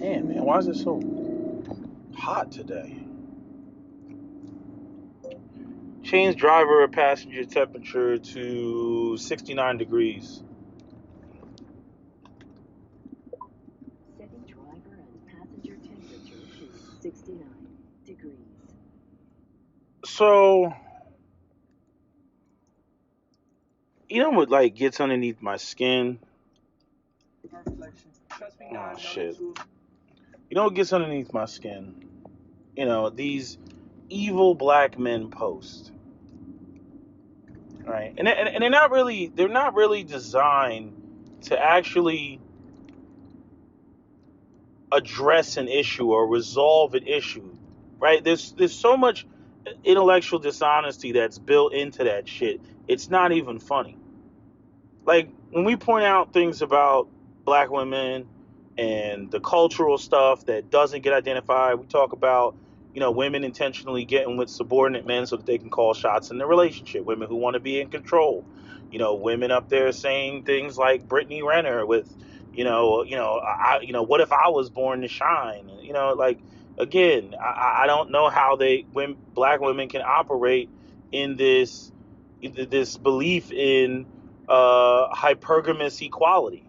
Damn, man, why is it so hot today? Change driver or passenger temperature to 69 degrees. Setting driver and passenger temperature to 69 degrees. So, you know what, like, gets underneath my skin? Oh, shit. You know what gets underneath my skin? These evil black men post, right? And they're not really designed to actually address an issue or resolve an issue, right? There's so much intellectual dishonesty that's built into that shit. It's not even funny. Like when we point out things about black women and the cultural stuff that doesn't get identified, we talk about women intentionally getting with subordinate men so that they can call shots in the relationship. Women who want to be in control. Women up there saying things like Brittany Renner with, what if I was born to shine? Like again, I don't know how when black women can operate in this belief in hypergamous equality.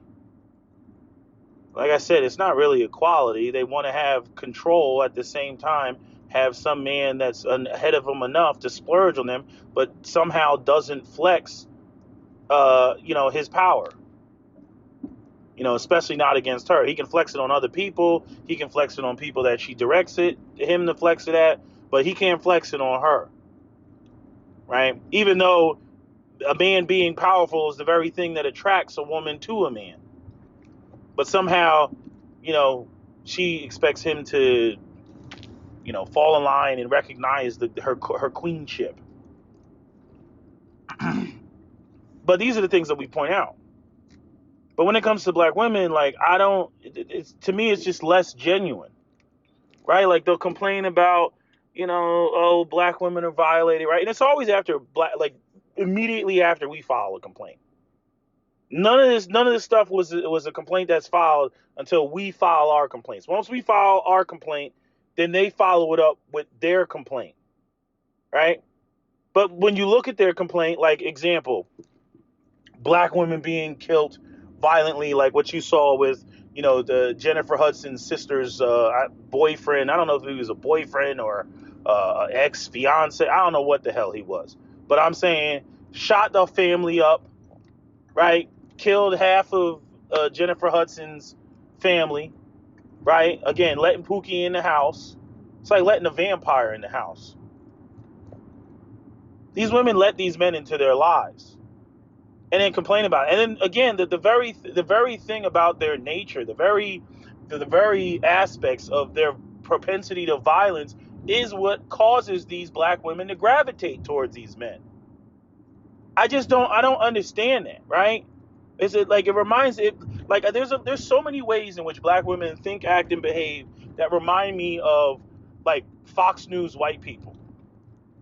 Like I said, it's not really equality. They want to have control at the same time, have some man that's ahead of them enough to splurge on them, but somehow doesn't flex, his power. Especially not against her. He can flex it on other people. He can flex it on people that she directs him to flex it at, but he can't flex it on her, right? Even though a man being powerful is the very thing that attracts a woman to a man. But somehow, you know, she expects him to, fall in line and recognize her queenship. But these are the things that we point out. But when it comes to black women, like I don't, it's to me, it's just less genuine, right? Like they'll complain about, oh, black women are violated, right? And it's always after like immediately after we file a complaint. None of this stuff was a complaint that's filed until we file our complaints. Once we file our complaint, then they follow it up with their complaint, right? But when you look at their complaint, like example, black women being killed violently, like what you saw with the Jennifer Hudson's sister's boyfriend. I don't know if he was a boyfriend or ex fiance. I don't know what the hell he was, but I'm saying shot the family up, right? Killed half of Jennifer Hudson's family, right? Again, letting Pookie in the house. It's like letting a vampire in the house. These women let these men into their lives and then complain about it. And then again, the very thing about their nature, the very aspects of their propensity to violence is what causes these black women to gravitate towards these men. I don't understand that, right? Is it like it reminds it like there's so many ways in which black women think, act, and behave that remind me of like Fox News white people,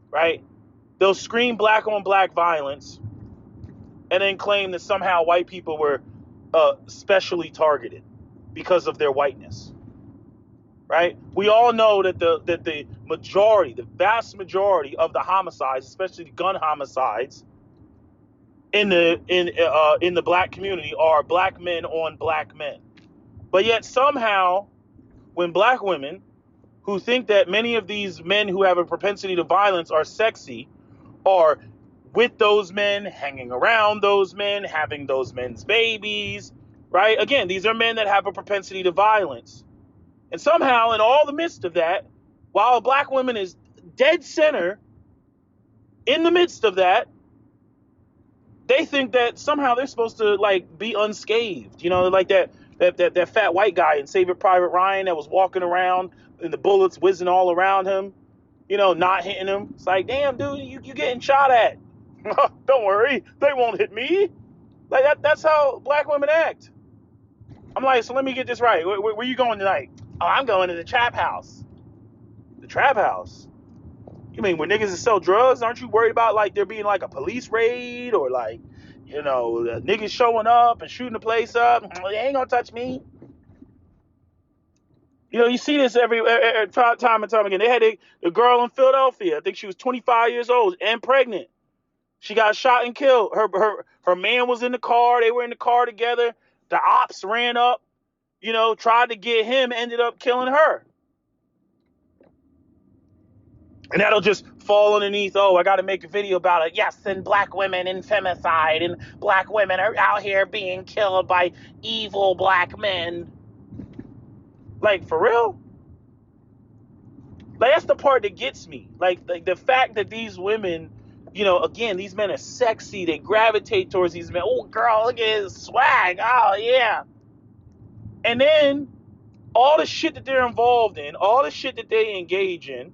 right? They'll scream black on black violence and then claim that somehow white people were specially targeted because of their whiteness, right? We all know that the vast majority of the homicides, especially the gun homicides, in the black community are black men on black men. But yet somehow, when black women who think that many of these men who have a propensity to violence are sexy, are with those men, hanging around those men, having those men's babies, right? Again, these are men that have a propensity to violence. And somehow, in all the midst of that, while a black woman is dead center in the midst of that, they think that somehow they're supposed to like be unscathed. Like that fat white guy in Saving Private Ryan that was walking around and the bullets whizzing all around him, not hitting him. It's like, damn, dude, you getting shot at. Don't worry, they won't hit me. Like that's how black women act. I'm like, so let me get this right. Where you going tonight? Oh, I'm going to the trap house. The trap house? You mean when niggas sell drugs, aren't you worried about like there being like a police raid or like, niggas showing up and shooting the place up? They ain't gonna touch me. You know, you see this every time and time again. They had the girl in Philadelphia. I think she was 25 years old and pregnant. She got shot and killed. Her man was in the car. They were in the car together. The ops ran up, you know, tried to get him, ended up killing her. And that'll just fall underneath, oh, I got to make a video about it. Yes, and black women and femicide, and black women are out here being killed by evil black men. Like, for real? Like, that's the part that gets me. Like the fact that these women, you know, again, these men are sexy. They gravitate towards these men. Oh, girl, look at his swag. Oh, yeah. And then all the shit that they're involved in, all the shit that they engage in,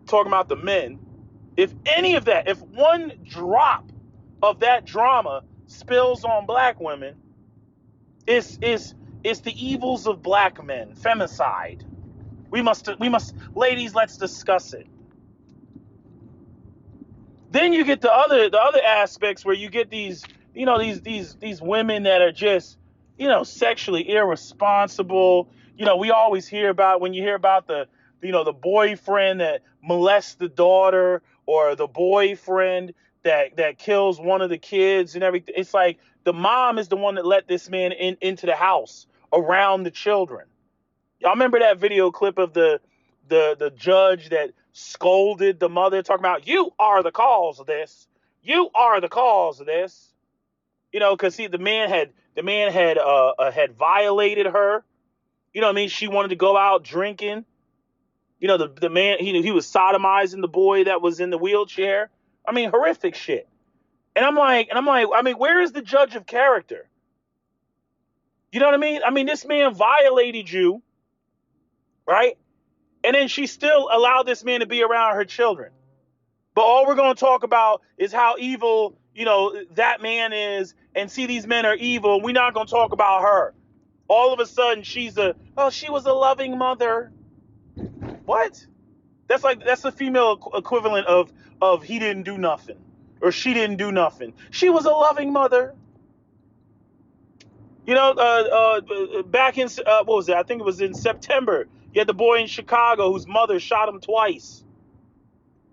talking about the men, if any of that, if one drop of that drama spills on black women, it's the evils of black men, femicide. We must, ladies, let's discuss it. Then you get the other aspects where you get these, you know, these women that are just, you know, sexually irresponsible. You know, we always hear about, when you hear about the, you know, the boyfriend that molests the daughter, or the boyfriend that kills one of the kids and everything. It's like the mom is the one that let this man into the house around the children. Y'all remember that video clip of the judge that scolded the mother, talking about, you are the cause of this. You are the cause of this. You know, because the man had violated her. You know what I mean? She wanted to go out drinking. You know, the man, he was sodomizing the boy that was in the wheelchair. I mean, horrific shit. And I'm like, I mean, where is the judge of character? You know what I mean? I mean, this man violated you, right? And then she still allowed this man to be around her children. But all we're going to talk about is how evil, you know, that man is, and see, these men are evil. We're not going to talk about her. All of a sudden, she was a loving mother. What? That's the female equivalent of he didn't do nothing, or she didn't do nothing. She was a loving mother. You know, back in what was it? I think it was in September. You had the boy in Chicago whose mother shot him twice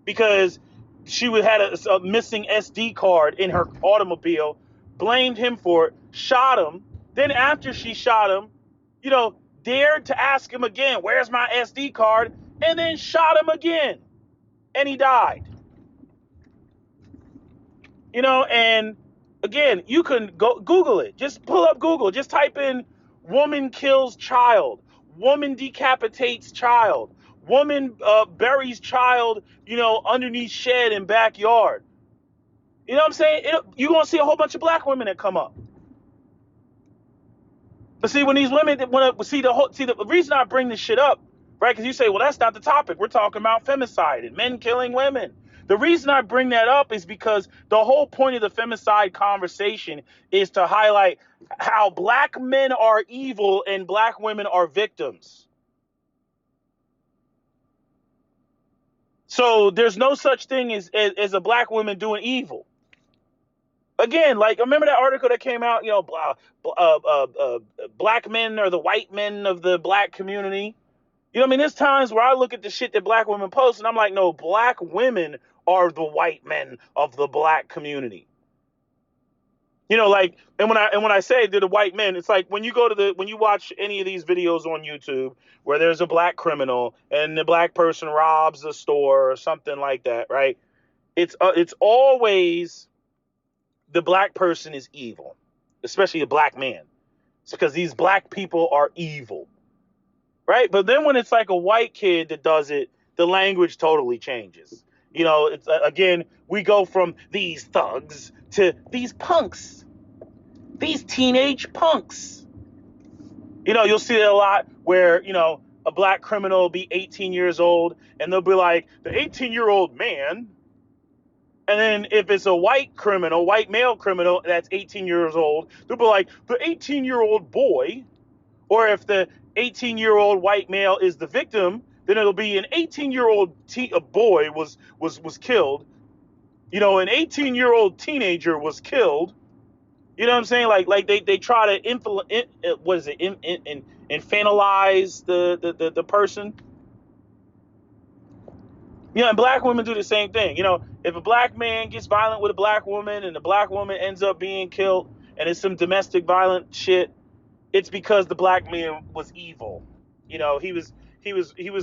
because she had a missing SD card in her automobile, blamed him for it, shot him. Then after she shot him, you know, dared to ask him again, where's my SD card? And then shot him again. And he died. You know, and again, you can go Google it. Just pull up Google. Just type in woman kills child. Woman decapitates child. Woman buries child, you know, underneath shed in backyard. You know what I'm saying? You're going to see a whole bunch of black women that come up. But see, when these women want to see the reason I bring this shit up, right? Because you say, well, that's not the topic. We're talking about femicide and men killing women. The reason I bring that up is because the whole point of the femicide conversation is to highlight how black men are evil and black women are victims. So there's no such thing as a black woman doing evil. Again, like, remember that article that came out, you know, black men are the white men of the black community. You know what I mean? There's times where I look at the shit that black women post and I'm like, no, black women are the white men of the black community. You know, like, and when I say they're the white men, it's like when you watch any of these videos on YouTube where there's a black criminal and the black person robs a store or something like that, right? It's always the black person is evil, especially a black man. It's because these black people are evil, right? But then when it's like a white kid that does it, the language totally changes. You know, it's again, we go from these thugs to these punks, these teenage punks. You know, you'll see it a lot where, you know, a black criminal will be 18 years old and they'll be like, the 18-year-old man. And then if it's a white male criminal that's 18 years old, they'll be like, the 18-year-old boy. Or if the 18-year-old white male is the victim, then it'll be an 18-year-old boy was killed. You know, an 18-year-old teenager was killed. You know what I'm saying? Like they try to infantilize the person. You know, and black women do the same thing. You know, if a black man gets violent with a black woman and the black woman ends up being killed and it's some domestic violent shit, it's because the black man was evil. You know, he was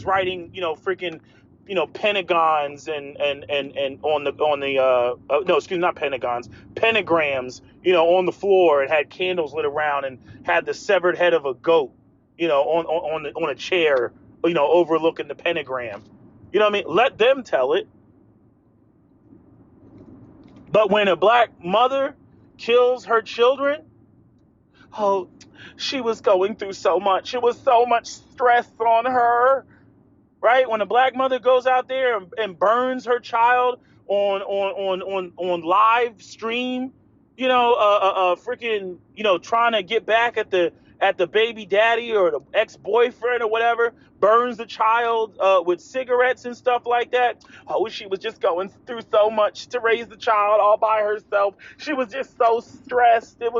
writing, you know, freaking, you know, pentagons and on the no, excuse me, not pentagons, pentagrams, you know, on the floor, and had candles lit around and had the severed head of a goat, you know, on a chair, you know, overlooking the pentagram. You know what I mean? Let them tell it. But when a black mother kills her children, oh, she was going through so much. It was so much stress on her, right? When a black mother goes out there and burns her child on live stream, you know, freaking, you know, trying to get back at the baby daddy or the ex-boyfriend or whatever, burns the child with cigarettes and stuff like that. Oh, she was just going through so much to raise the child all by herself. She was just so stressed. It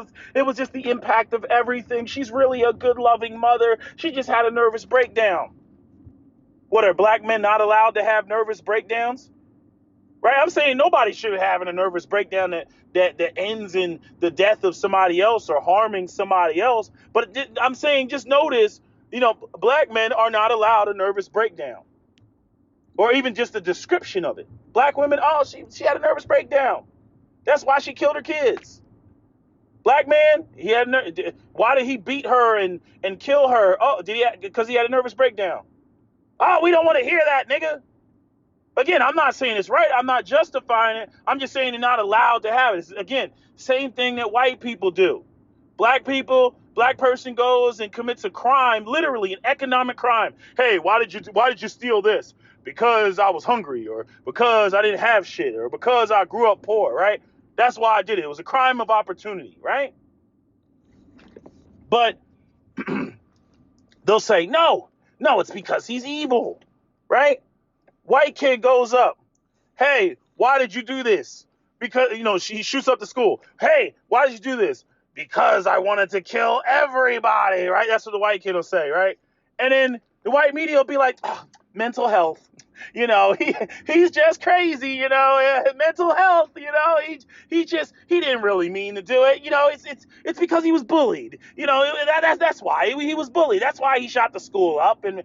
was just the impact of everything. She's really a good, loving mother. She just had a nervous breakdown. What, are black men not allowed to have nervous breakdowns? Right? I'm saying nobody should be having a nervous breakdown that ends in the death of somebody else or harming somebody else. But I'm saying, just notice, you know, black men are not allowed a nervous breakdown, or even just a description of it. Black women, oh, she had a nervous breakdown. That's why she killed her kids. Black man, why did he beat her and kill her? Oh, because he had a nervous breakdown. Oh, we don't want to hear that, nigga. Again, I'm not saying it's right. I'm not justifying it. I'm just saying they're not allowed to have it. It's, again, same thing that white people do. Black person goes and commits a crime, literally an economic crime. Hey, why did you steal this? Because I was hungry, or because I didn't have shit, or because I grew up poor, right? That's why I did it. It was a crime of opportunity, right? But they'll say, no, it's because he's evil, right? White kid goes up. Hey, why did you do this? Because, you know, she shoots up the school. Hey, why did you do this? Because I wanted to kill everybody, right? That's what the white kid will say, right? And then the white media will be like, oh, mental health. You know, he's just crazy, you know, mental health, you know, he didn't really mean to do it. You know, it's because he was bullied. You know, that's why he was bullied. That's why he shot the school up and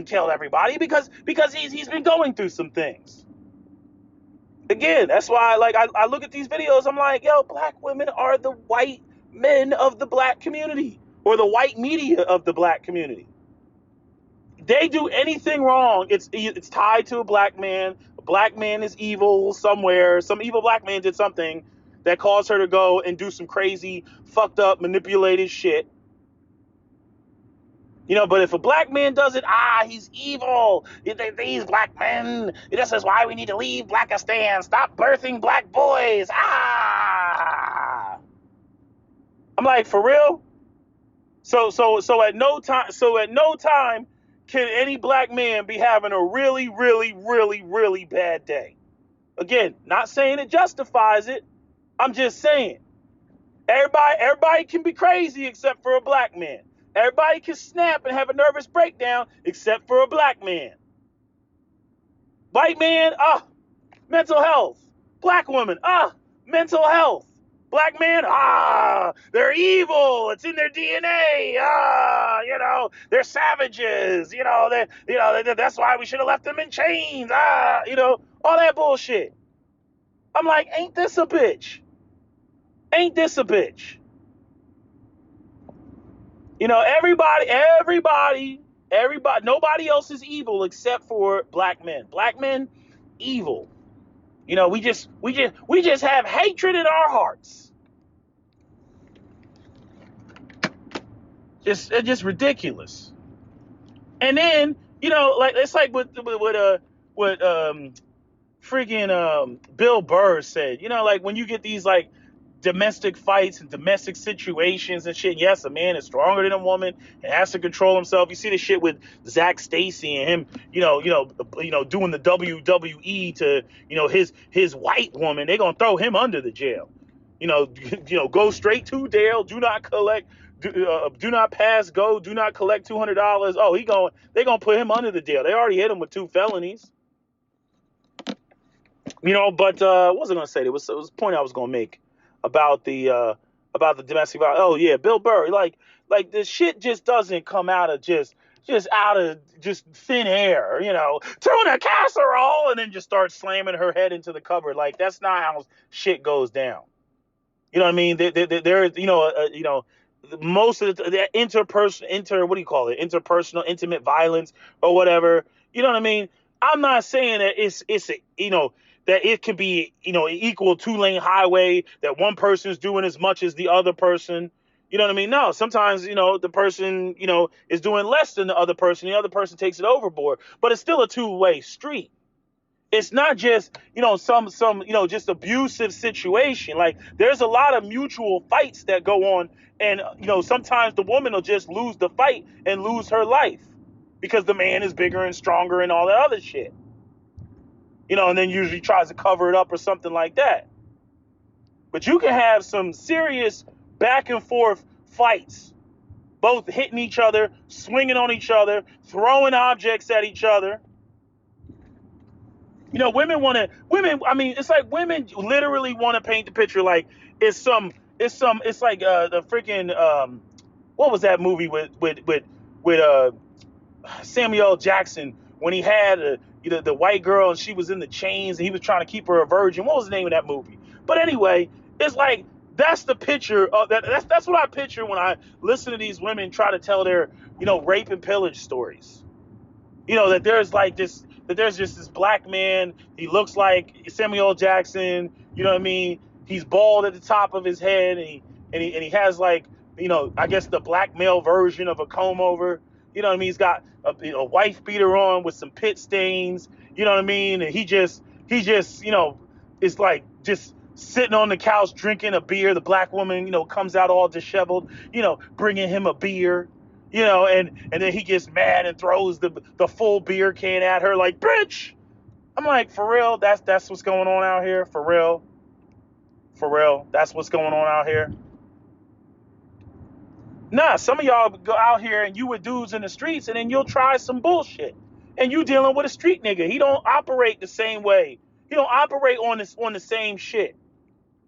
killed everybody, because he's been going through some things. Again, that's why, like, I look at these videos, I'm like, yo, black women are the white men of the black community, or the white media of the black community. They do anything wrong, it's tied to a black man. A black man is evil somewhere. Some evil black man did something that caused her to go and do some crazy, fucked up, manipulated shit. You know, but if a black man does it, he's evil. These black men, this is why we need to leave Blackistan. Stop birthing black boys. I'm like, for real? So at no time can any black man be having a really, really, really, really bad day. Again, not saying it justifies it. I'm just saying, everybody can be crazy except for a black man. Everybody can snap and have a nervous breakdown except for a black man. White man, mental health. Black woman, mental health. Black man, they're evil. It's in their DNA. You know, they're savages. You know, that's why we should have left them in chains. You know, all that bullshit. I'm like, ain't this a bitch? Ain't this a bitch? You know, everybody, nobody else is evil except for black men. Black men, evil. You know, we just have hatred in our hearts. It's just ridiculous. And then, you know, like, it's like what freaking Bill Burr said. You know, like, when you get these, like, domestic fights and domestic situations and shit, yes, a man is stronger than a woman and has to control himself. You see the shit with Zach Stacy and him, you know, doing the WWE to, you know, his white woman. They're gonna throw him under the jail. You know, go straight to jail. Do not collect do not pass go, do not collect $200. Oh, they gonna put him under the deal. They already hit him with 2 felonies. But what was I gonna say? It was a point I was gonna make about the domestic violence. Oh yeah, Bill Burr. Like this shit just doesn't come out of just out of just thin air. Tuna casserole, and then just start slamming her head into the cupboard. Like that's not how shit goes down. You know what I mean? There most of the interpersonal, intimate violence or whatever. You know what I mean? I'm not saying that it's that it can be an equal 2-lane highway, that one person's doing as much as the other person. You know what I mean? No, sometimes the person is doing less than the other person. The other person takes it overboard, but it's still a 2-way street. It's not just, some just abusive situation. Like there's a lot of mutual fights that go on. And, sometimes the woman will just lose the fight and lose her life because the man is bigger and stronger and all that other shit. And then usually tries to cover it up or something like that. But you can have some serious back and forth fights, both hitting each other, swinging on each other, throwing objects at each other. Women, it's like women literally want to paint the picture like it's like the freaking, what was that movie with Samuel L. Jackson when he had the white girl and she was in the chains and he was trying to keep her a virgin. What was the name of that movie? But anyway, it's like, that's the picture of that's what I picture when I listen to these women try to tell their, rape and pillage stories. That there's just this black man. He looks like Samuel L. Jackson. You know what I mean? He's bald at the top of his head, and he has like, I guess the black male version of a comb over. You know what I mean? He's got a wife beater on with some pit stains. You know what I mean? And he just is like just sitting on the couch drinking a beer. The black woman, comes out all disheveled, bringing him a beer. And then he gets mad and throws the full beer can at her like, bitch. I'm like, for real? That's what's going on out here? For real? That's what's going on out here? Nah, some of y'all go out here and you with dudes in the streets and then you'll try some bullshit. And you dealing with a street nigga. He don't operate the same way. He don't operate on the same shit.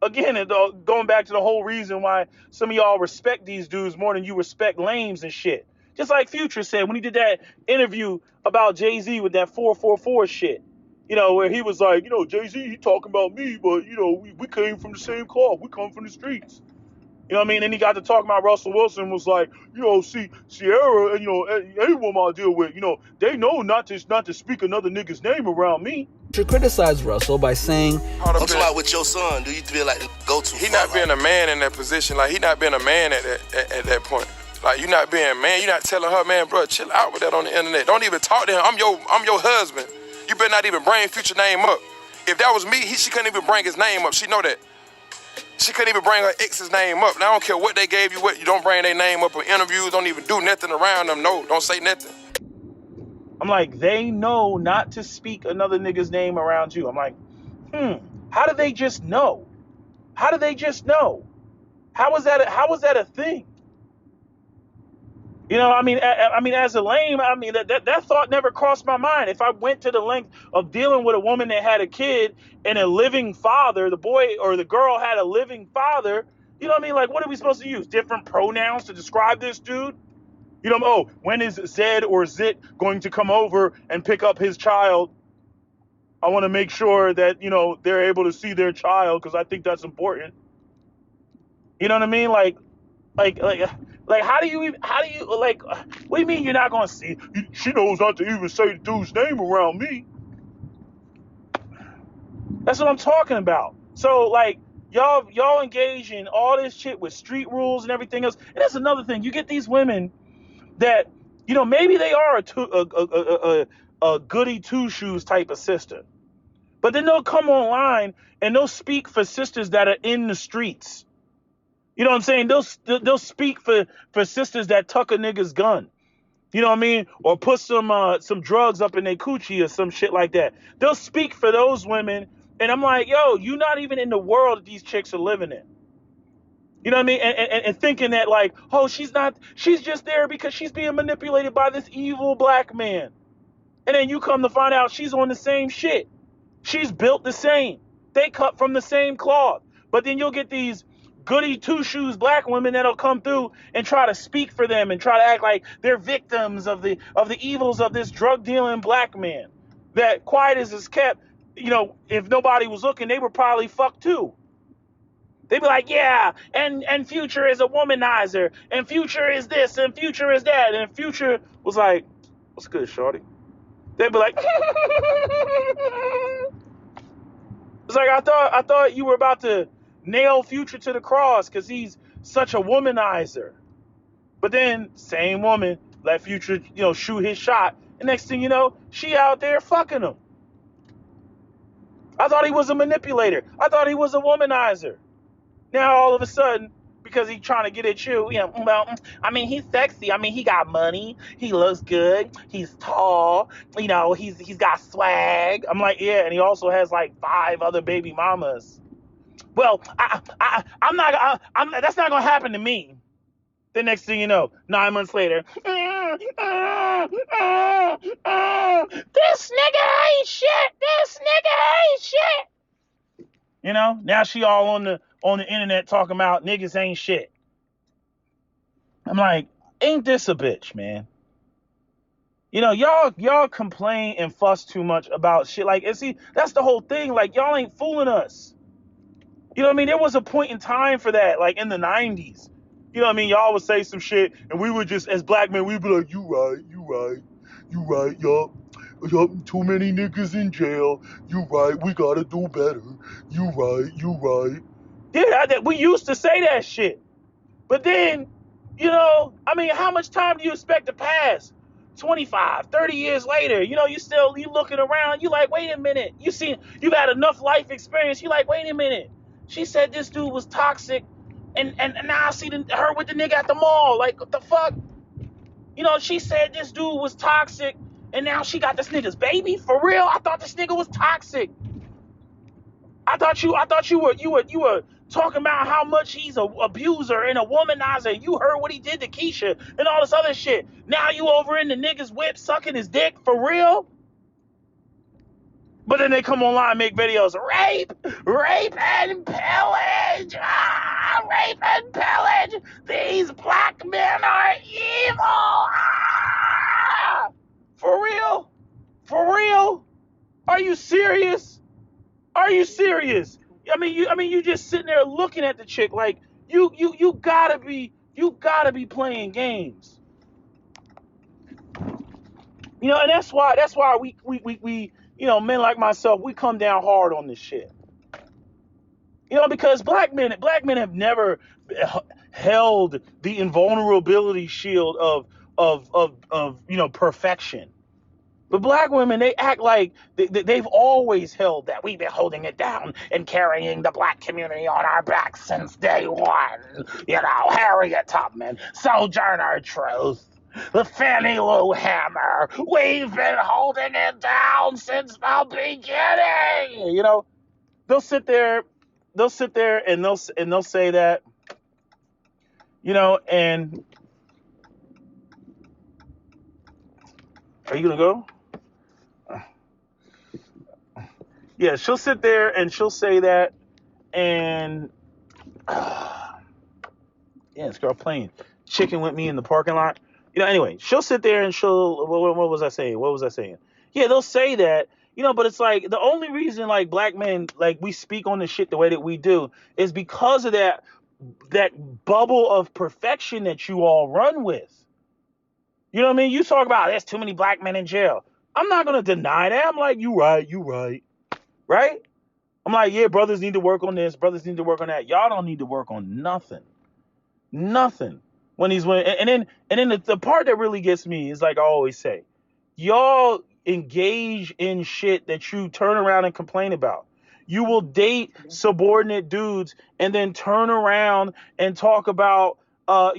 Again, going back to the whole reason why some of y'all respect these dudes more than you respect lames and shit. Just like Future said when he did that interview about Jay-Z with that 444 shit. Where he was like, Jay-Z, he talking about me, but, we came from the same cloth. We come from the streets. You know what I mean? Then he got to talking about Russell Wilson was like, see, Sierra, and, any woman I deal with, they know not to speak another nigga's name around me. To criticize Russell by saying, I'm talking about with your son, do you feel like go too far? He not being a man in that position. Like, he not being a man at that point. Like, you not being a man. You not telling her, man, bro, chill out with that on the internet. Don't even talk to him. I'm your husband. You better not even bring Future name up. If that was me, she couldn't even bring his name up. She know that. She couldn't even bring her ex's name up. And I don't care what they gave you, what you don't bring their name up in interviews. Don't even do nothing around them. No, don't say nothing. I'm like, they know not to speak another nigga's name around you. I'm like, how do they just know? How do they just know? How was that a thing? I mean, as a lame, that thought never crossed my mind. If I went to the length of dealing with a woman that had a kid and a living father, the boy or the girl had a living father, you know what I mean? Like, what are we supposed to use? Different pronouns to describe this dude? When is Zed or Zit going to come over and pick up his child? I want to make sure that, they're able to see their child because I think that's important. You know what I mean? Like, how do you, like, what do you mean you're not going to see? She knows not to even say the dude's name around me. That's what I'm talking about. So, like, y'all engage in all this shit with street rules and everything else. And that's another thing. You get these women that, maybe they are a goody two-shoes type of sister. But then they'll come online and they'll speak for sisters that are in the streets. You know what I'm saying? They'll speak for sisters that tuck a nigga's gun. You know what I mean? Or put some drugs up in their coochie or some shit like that. They'll speak for those women. And I'm like, yo, you're not even in the world that these chicks are living in. You know what I mean? And thinking that like, oh, she's just there because she's being manipulated by this evil black man. And then you come to find out she's on the same shit. She's built the same. They cut from the same cloth. But then you'll get these goody two-shoes black women that'll come through and try to speak for them and try to act like they're victims of the evils of this drug-dealing black man. That quiet as is kept, you know, if nobody was looking, they were probably fucked too. They'd be like, yeah, and Future is a womanizer, and Future is this, and Future is that, and Future was like, what's good, shorty? They'd be like, it's like, I thought you were about to nail Future to the cross because he's such a womanizer. But then, same woman let Future, you know, shoot his shot, and next thing you know, she out there fucking him. I thought he was a manipulator. I thought he was a womanizer. Now all of a sudden, because he's trying to get at you, you know, well, I mean, he's sexy. I mean, he got money. He looks good. He's tall. You know, he's got swag. I'm like, yeah, and he also has like 5 other baby mamas. Well, I'm not. That's not gonna happen to me. The next thing you know, 9 months later, this nigga ain't shit. This nigga ain't shit. You know, now she all on the internet talking about niggas ain't shit. I'm like, ain't this a bitch, man? You know, y'all complain and fuss too much about shit. Like, and see, that's the whole thing. Like, y'all ain't fooling us. You know what I mean? There was a point in time for that, like in the 90s. You know what I mean? Y'all would say some shit, and we would just, as black men, we'd be like, you right, y'all. Too many niggas in jail. You right, we gotta do better. You right. Yeah, we used to say that shit. But then, you know, I mean, how much time do you expect to pass? 25, 30 years later, you know, you looking around, you like, wait a minute. You've had enough life experience. You like, wait a minute. She said this dude was toxic, and now I see her with the nigga at the mall. Like, what the fuck? You know, she said this dude was toxic, and now she got this nigga's baby? For real? I thought this nigga was toxic. I thought you were talking about how much he's a abuser and a womanizer. You heard what he did to Keisha and all this other shit. Now you over in the nigga's whip sucking his dick? For real? But then they come online and make videos. Rape and pillage. Rape and pillage. These black men are evil. For real? For real? Are you serious? Are you serious? I mean, you just sitting there looking at the chick like you gotta be playing games. You know, and that's why we you know, men like myself, we come down hard on this shit. You know, because black men have never held the invulnerability shield of you know, perfection. But black women, they act like they've always held that. We've been holding it down and carrying the black community on our backs since day one. You know, Harriet Tubman, Sojourner Truth, the Fannie Lou Hammer. We've been holding it down since the beginning. You know, they'll sit there and they'll say that. You know, and are you gonna go? Yeah, she'll sit there and she'll say that, and yeah, this girl playing chicken with me in the parking lot. You know, anyway, she'll sit there and what was I saying? Yeah, they'll say that, you know, but it's like the only reason like black men, like we speak on this shit the way that we do is because of that bubble of perfection that you all run with. You know what I mean? You talk about there's too many black men in jail. I'm not going to deny that. I'm like, you right. Right? I'm like, yeah, brothers need to work on this. Brothers need to work on that. Y'all don't need to work on nothing. Nothing. And then the part that really gets me is like I always say, y'all engage in shit that you turn around and complain about. You will date subordinate dudes and then turn around and talk about how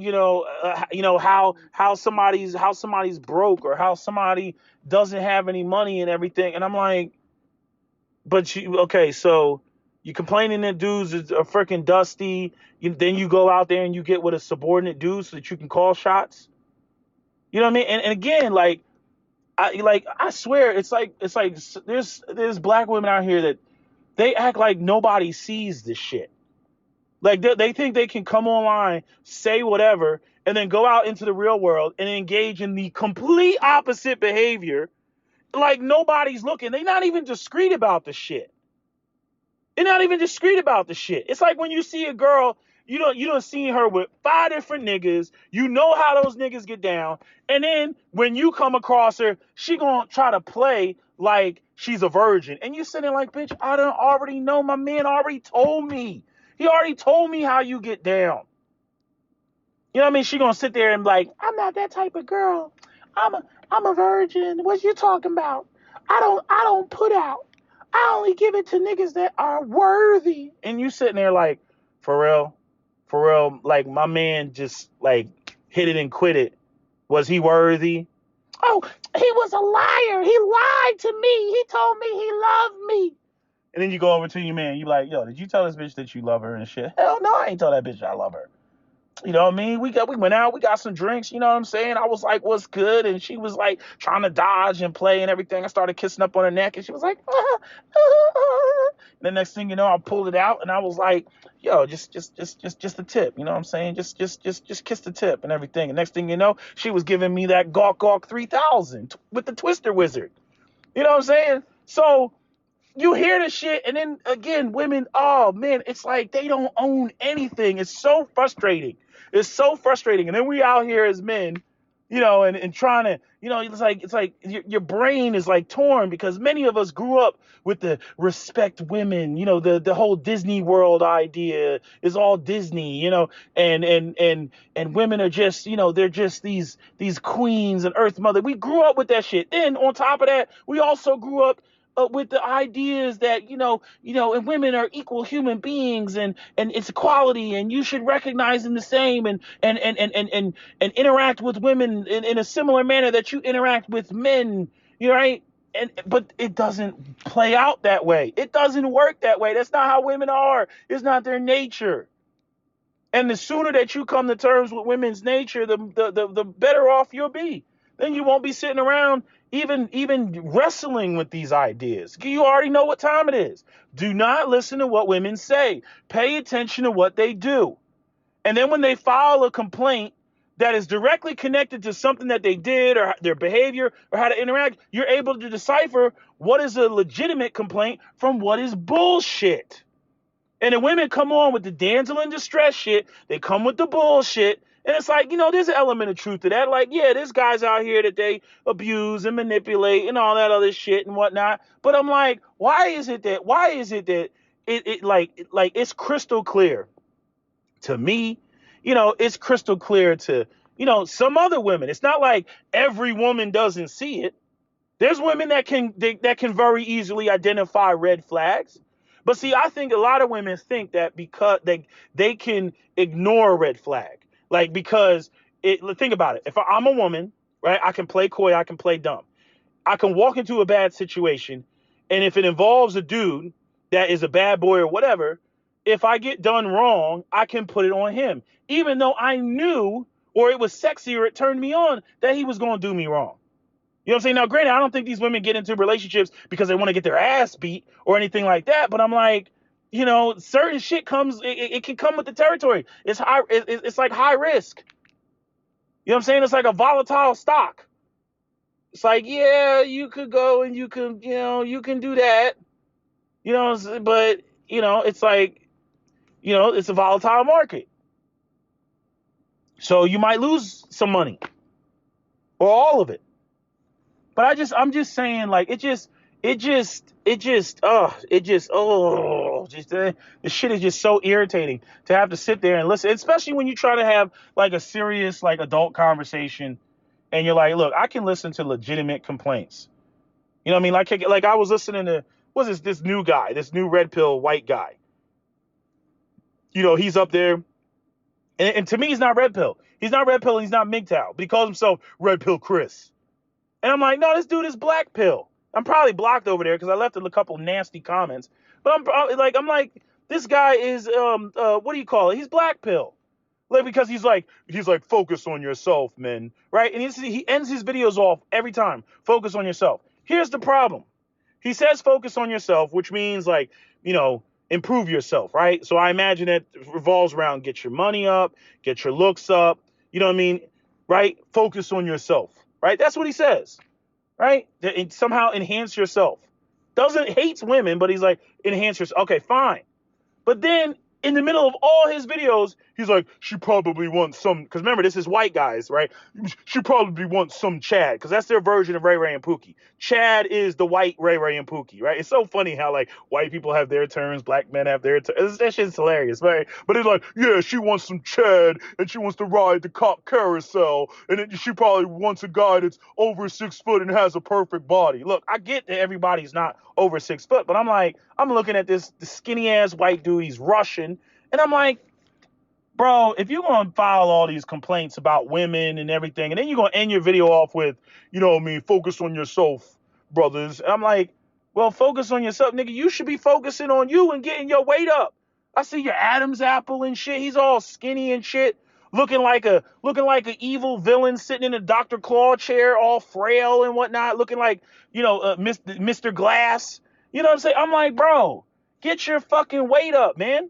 somebody's broke or how somebody doesn't have any money and everything. And I'm like, but so You complaining that dudes are freaking dusty. Then you go out there and you get with a subordinate dude so that you can call shots. You know what I mean? And again, like I swear, it's like there's black women out here that they act like nobody sees this shit. Like they think they can come online, say whatever, and then go out into the real world and engage in the complete opposite behavior. Like nobody's looking. They're not even discreet about the shit. They're not even discreet about the shit. It's like when you see a girl, you don't see her with 5 different niggas. You know how those niggas get down. And then when you come across her, she gonna try to play like she's a virgin. And you sitting like, bitch, I done already know. My man already told me. He already told me how you get down. You know what I mean? She gonna sit there and be like, I'm not that type of girl. I'm a virgin. What you talking about? I don't put out. I only give it to niggas that are worthy. And you sitting there like, for real, like my man just like hit it and quit it. Was he worthy? Oh, he was a liar. He lied to me. He told me he loved me. And then you go over to your man. You like, yo, did you tell this bitch that you love her and shit? Hell no, I ain't tell that bitch I love her. You know what I mean? We went out, we got some drinks, you know what I'm saying? I was like, what's good? And she was like trying to dodge and play and everything. I started kissing up on her neck and she was like, And the next thing you know, I pulled it out and I was like, yo, just the tip, you know what I'm saying? Just kiss the tip and everything. And next thing you know, she was giving me that Gawk 3000 with the Twister Wizard. You know what I'm saying? So you hear the shit, and then again, women, oh man, it's like they don't own anything. It's so frustrating. It's so frustrating. And then we out here as men, you know, and trying to, you know, it's like your brain is like torn because many of us grew up with the respect women, you know, the whole Disney World idea is all Disney, you know, and women are just, you know, they're just these queens and Earth Mother. We grew up with that shit. Then on top of that, we also grew up with the ideas that, you know, and women are equal human beings and it's equality and you should recognize them the same and interact with women in a similar manner that you interact with men, you know, right? But it doesn't play out that way. It doesn't work that way. That's not how women are. It's not their nature. And the sooner that you come to terms with women's nature, the better off you'll be. Then you won't be sitting around even wrestling with these ideas. You already know what time it is. Do not listen to what women say. Pay attention to what they do. And then when they file a complaint that is directly connected to something that they did or their behavior or how to interact, you're able to decipher what is a legitimate complaint from what is bullshit. And the women come on with the damsel in distress shit. They come with the bullshit. And it's like, you know, there's an element of truth to that. Like, yeah, there's guys out here that they abuse and manipulate and all that other shit and whatnot. But I'm like, why is it that it like it's crystal clear to me, you know, it's crystal clear to, you know, some other women. It's not like every woman doesn't see it. There's women that can very easily identify red flags. But see, I think a lot of women think that because they can ignore a red flag. Like, because think about it. If I'm a woman, right, I can play coy, I can play dumb. I can walk into a bad situation, and if it involves a dude that is a bad boy or whatever, if I get done wrong, I can put it on him. Even though I knew, or it was sexy, or it turned me on, that he was going to do me wrong. You know what I'm saying? Now, granted, I don't think these women get into relationships because they want to get their ass beat or anything like that, but I'm like, you know, certain shit comes, it can come with the territory. It's high, it's like high risk. You know what I'm saying? It's like a volatile stock. It's like, yeah, you could go and you can, you know, you can do that, you know, but, you know, it's like, you know, it's a volatile market. So you might lose some money or all of it. But I'm just saying, like, the shit is just so irritating to have to sit there and listen, especially when you try to have like a serious, like, adult conversation and you're like, look, I can listen to legitimate complaints. You know what I mean? Like I was listening to, what's this new guy, this new red pill white guy. You know, he's up there. And to me, he's not red pill. He's not red pill and he's not MGTOW, but he calls himself Red Pill Chris. And I'm like, no, this dude is black pill. I'm probably blocked over there because I left a couple nasty comments. But I'm like, this guy is what do you call it? He's black pill. Like, because he's like focus on yourself, man, right? And he ends his videos off every time, focus on yourself. Here's the problem. He says focus on yourself, which means like, improve yourself, right? So I imagine it revolves around get your money up, get your looks up, you know what I mean? Right? Focus on yourself, right? That's what he says, right? And somehow enhance yourself. Hates women, but he's like, enhance yourself. Okay, fine. But then in the middle of all his videos, he's like, she probably wants some, because remember, this is white guys, right? She probably wants some Chad, because that's their version of Ray Ray and Pookie. Chad is the white Ray Ray and Pookie, right? It's so funny how, like, white people have their terms, black men have their terms. That shit's hilarious, right? But it's like, yeah, she wants some Chad, and she wants to ride the cop carousel, and then she probably wants a guy that's over 6 foot and has a perfect body. Look, I get that everybody's not over 6 foot, but I'm looking at this skinny ass white dude, he's Russian, and I'm like, bro, if you're going to file all these complaints about women and everything, and then you're going to end your video off with, focus on yourself, brothers. And I'm like, well, focus on yourself, nigga. You should be focusing on you and getting your weight up. I see your Adam's apple and shit. He's all skinny and shit, looking like an evil villain sitting in a Dr. Claw chair, all frail and whatnot, looking like, Mr. Glass. You know what I'm saying? I'm like, bro, get your fucking weight up, man.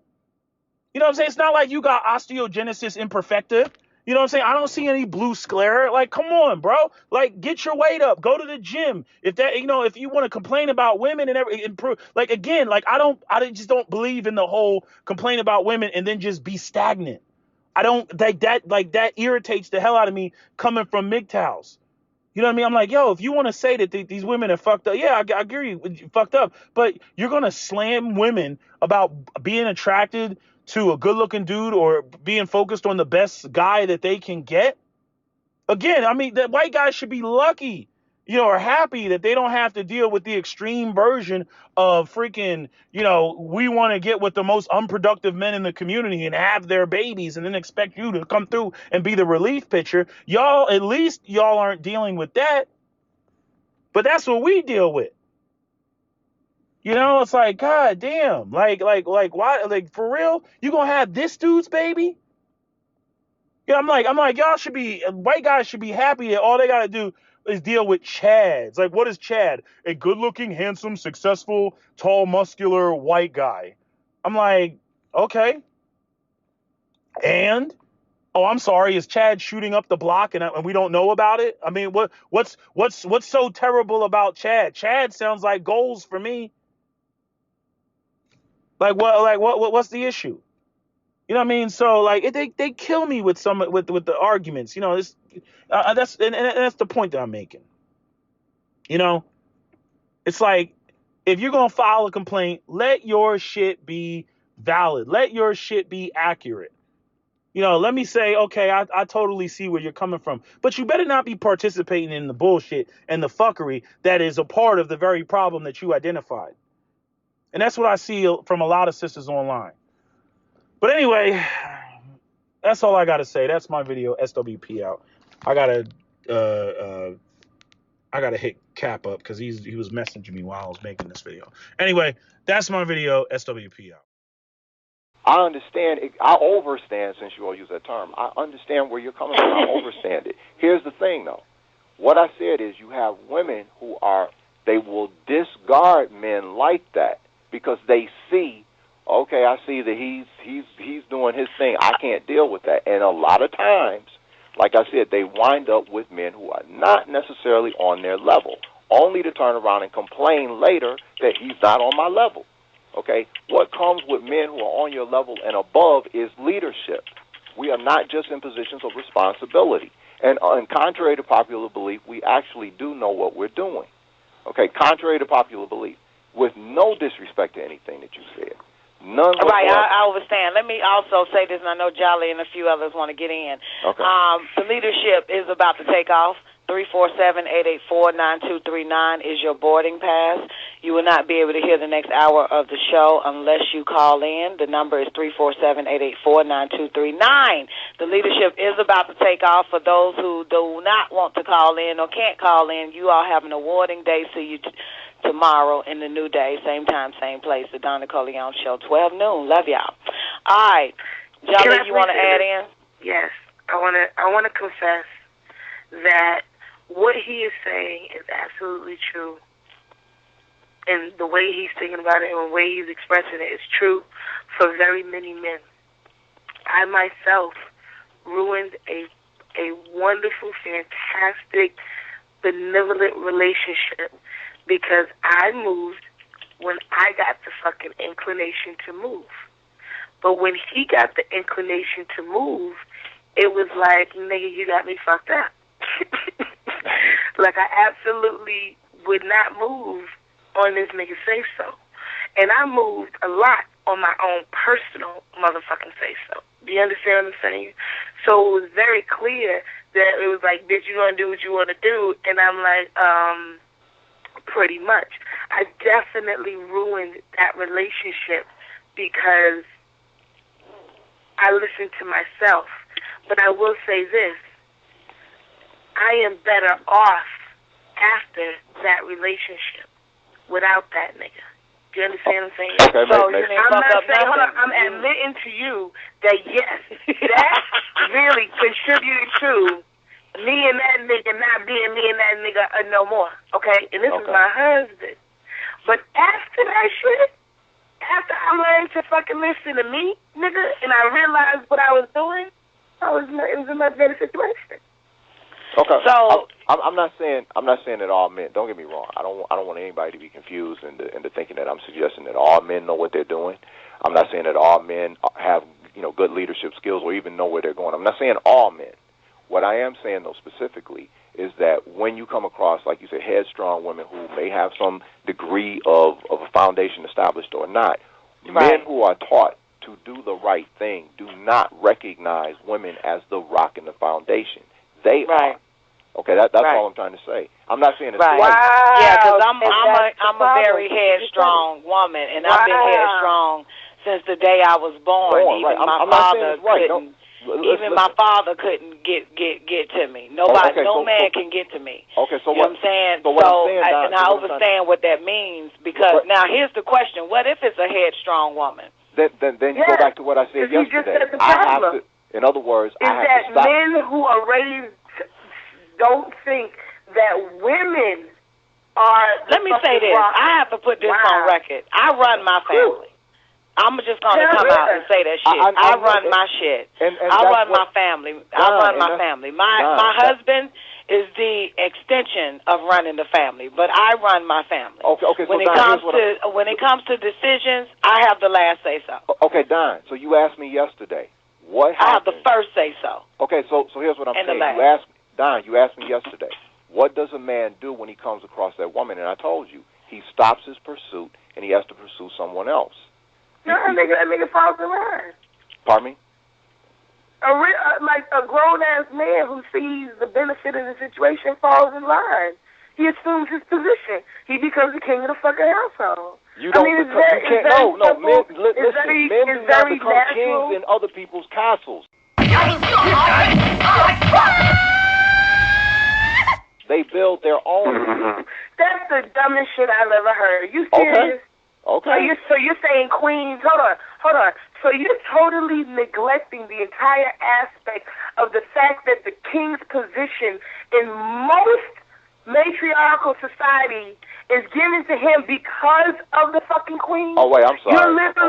You know what I'm saying? It's not like you got osteogenesis imperfecta. You know what I'm saying? I don't see any blue sclera. Like, come on, bro. Like, get your weight up. Go to the gym. If you want to complain about women and improve, like, again, like, I just don't believe in the whole complain about women and then just be stagnant. I don't like that. Like, that irritates the hell out of me coming from MGTOWs. You know what I mean? I'm like, yo, if you want to say that these women are fucked up, yeah, I agree with you, fucked up. But you're going to slam women about being attracted to a good-looking dude or being focused on the best guy that they can get? Again, I mean, that white guys should be lucky, or happy that they don't have to deal with the extreme version of freaking, we want to get with the most unproductive men in the community and have their babies and then expect you to come through and be the relief pitcher. At least y'all aren't dealing with that. But that's what we deal with. It's like, God damn, like, why, like, for real? You gonna have this dude's baby? Yeah, I'm like, white guys should be happy that all they gotta do is deal with Chads. Like, what is Chad? A good-looking, handsome, successful, tall, muscular white guy. I'm like, okay. And, I'm sorry, is Chad shooting up the block and we don't know about it? I mean, what's so terrible about Chad? Chad sounds like goals for me. What's the issue? You know what I mean? So like they kill me with the arguments. That's the point that I'm making. It's like, if you're gonna file a complaint, let your shit be valid. Let your shit be accurate. Let me say, okay, I totally see where you're coming from, but you better not be participating in the bullshit and the fuckery that is a part of the very problem that you identified. And that's what I see from a lot of sisters online. But anyway, that's all I got to say. That's my video, SWP out. I gotta hit Cap up because he was messaging me while I was making this video. Anyway, that's my video, SWP out. I understand. I overstand, since you all use that term. I understand where you're coming from. I overstand it. Here's the thing, though. What I said is you have women they will discard men like that because they see, okay, I see that he's doing his thing. I can't deal with that. And a lot of times, like I said, they wind up with men who are not necessarily on their level, only to turn around and complain later that he's not on my level. Okay? What comes with men who are on your level and above is leadership. We are not just in positions of responsibility. And contrary to popular belief, we actually do know what we're doing. Okay? Contrary to popular belief, with no disrespect to anything that you said. None whatsoever. Right, I understand. Let me also say this, and I know Jolly and a few others want to get in. Okay. The leadership is about to take off. 347-884-9239 is your boarding pass. You will not be able to hear the next hour of the show unless you call in. The number is 347-884-9239. The leadership is about to take off. For those who do not want to call in or can't call in, you all have an awarding day. See you tomorrow in the new day, same time, same place. The Don Nicoleone Show, 12 noon. Love y'all. All right. Jolly, you want to add in? Yes. I want to confess that what he is saying is absolutely true. And the way he's thinking about it and the way he's expressing it is true for very many men. I myself ruined a wonderful, fantastic, benevolent relationship because I moved when I got the fucking inclination to move. But when he got the inclination to move, it was like, nigga, you got me fucked up. Like, I absolutely would not move on this nigga say-so. And I moved a lot on my own personal motherfucking say-so. Do you understand what I'm saying? So it was very clear that it was like, bitch, you gonna do what you want to do. And I'm like, pretty much. I definitely ruined that relationship because I listened to myself. But I will say this. I am better off after that relationship without that nigga. Do you understand what I'm saying? Okay, so I'm not saying, hold on, I'm admitting to you that yes, that really contributed to me and that nigga not being me and that nigga no more. Okay? And this is my husband. But after that shit, after I learned to fucking listen to me, nigga, and I realized what I was doing, it was a much better situation. Okay. So I'm not saying that all men. Don't get me wrong. I don't want anybody to be confused into thinking that I'm suggesting that all men know what they're doing. I'm not saying that all men have good leadership skills or even know where they're going. I'm not saying all men. What I am saying though specifically is that when you come across, like you said, headstrong women who may have some degree of a foundation established or not, men who are taught to do the right thing do not recognize women as the rock and the foundation. They are. Okay, that's all I'm trying to say. I'm not saying it's right. Wow. Yeah, because I'm a very headstrong woman, and I've been headstrong since the day I was born. Even my father couldn't. Even my father couldn't get to me. Nobody, no man can get to me. Okay, so you know what I'm saying? And I understand what that means because now here's the question: what if it's a headstrong woman? Then you go back to what I said yesterday. You just said the problem. In other words, is that men who are raised don't think that women are. Let me say this. I have to put this on record. I run my family. I'm just going to come out and say that shit. I run my shit. I run my family. I run my family. My husband is the extension of running the family, but I run my family. Okay. When it comes to decisions, I have the last say so. Okay, Don. So you asked me yesterday. What happened? I have the first say so. Okay, so here's what I'm saying. You asked me yesterday, what does a man do when he comes across that woman? And I told you, he stops his pursuit and he has to pursue someone else. No, that nigga falls in line. Pardon me? Like a grown-ass man who sees the benefit of the situation falls in line. He assumes his position. He becomes the king of the fucking household. You don't become, you can't, no, men do not become kings in other people's castles. They build their own. That's the dumbest shit I've ever heard. You serious? Okay. So you're saying queens, hold on. So you're totally neglecting the entire aspect of the fact that the king's position in most matriarchal society is given to him because of the fucking queen. Oh, wait, I'm sorry. You're literally